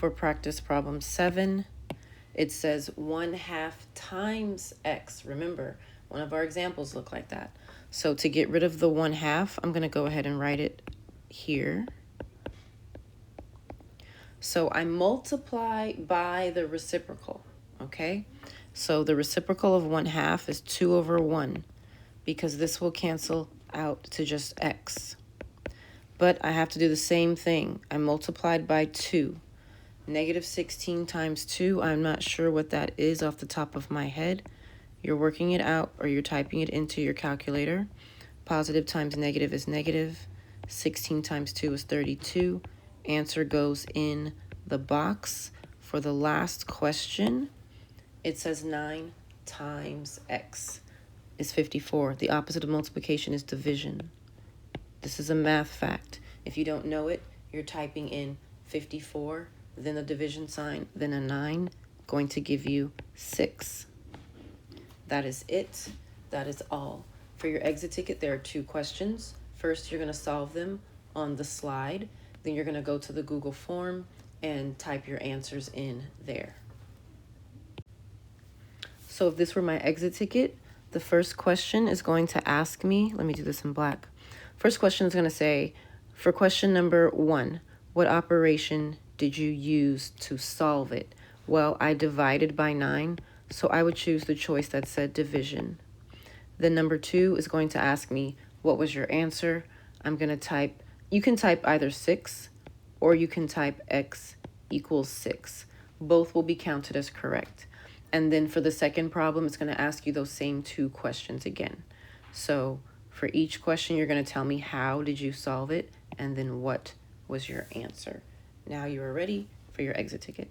for practice problem 7, it says 1/2 times x. Remember, one of our examples look like that. So to get rid of the 1/2, I'm going to go ahead and write it here. So I multiply by the reciprocal, okay? So the reciprocal of 1/2 is 2 over 1, because this will cancel out to just x. But I have to do the same thing. I multiplied by 2. Negative 16 times 2, I'm not sure what that is off the top of my head. You're working it out or you're typing it into your calculator. Positive times negative is negative. 16 times 2 is 32. Answer goes in the box. For the last question, it says 9 times x is 54. The opposite of multiplication is division. This is a math fact. If you don't know it, you're typing in 54, then the division sign, then a 9, going to give you 6. That is it. That is all. For your exit ticket, there are 2 questions. First, you're going to solve them on the slide. Then you're going to go to the Google form and type your answers in there. So if this were my exit ticket, the first question is going to ask me, let me do this in black. First question is going to say, for question number 1, what operation did you use to solve it? Well, I divided by 9, so I would choose the choice that said division. Then number 2 is going to ask me, what was your answer? I'm going to type, you can type either 6 or you can type x equals 6. Both will be counted as correct. And then for the second problem, it's going to ask you those same 2 questions again. So for each question, you're going to tell me how did you solve it, and then what was your answer. Now you are ready for your exit ticket.